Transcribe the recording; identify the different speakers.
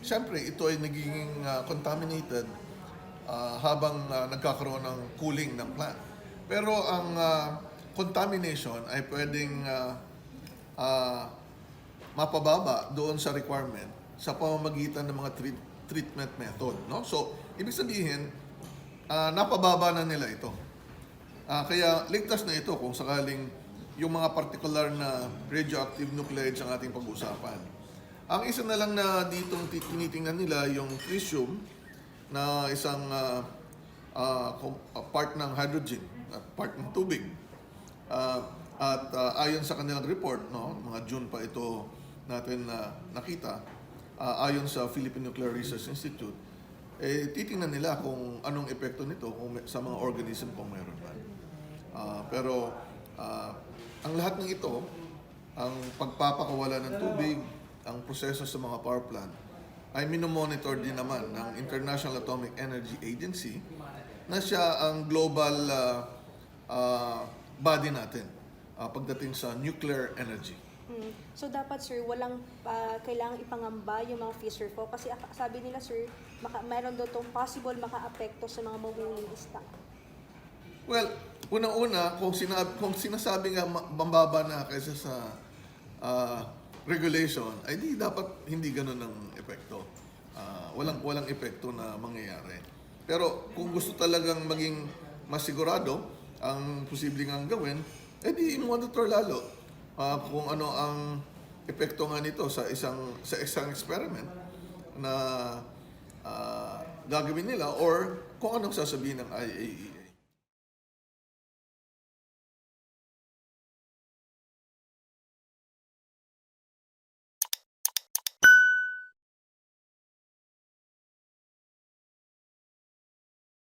Speaker 1: Siyempre, ito ay nagiging contaminated habang nagkakaroon ng cooling ng plant. Pero ang contamination ay pwedeng ah, mapababa doon sa requirement sa pamamagitan ng mga treatment method. No? So, ibig sabihin, napababa na nila ito. Kaya ligtas na ito kung sakaling yung mga particular na radioactive nuclides ang ating pag-usapan. Ang isa na lang na ditong tinitingnan nila yung tritium na isang part ng hydrogen at part ng tubig. Ayon sa kanilang report, no, mga June pa ito natin nakita, ayon sa Philippine Nuclear Research Institute, titingnan nila kung anong epekto nito sa mga organism kung mayroon man. Pero ang lahat ng ito, ang pagpapakawala ng tubig, ang proseso sa mga power plant, ay minomonitor din naman ng International Atomic Energy Agency na siya ang global body natin pagdating sa nuclear energy.
Speaker 2: So dapat sir, walang kailangang ipangamba yung mga fisher folk kasi sabi nila sir, mayroon daw tong possible maka-apekto sa mga mahuhuling isda.
Speaker 1: Well, unang-una, kung sinasabi nga mababa na kaysa sa regulation, ay di dapat hindi ganun ang epekto. Walang epekto na mangyayari. Pero kung gusto talagang maging masigurado ang posibleng ang gawin, di monitor lalo kung ano ang epekto nga nito sa isang experiment na gagawin nila or kung anong sasabihin ng IAEA.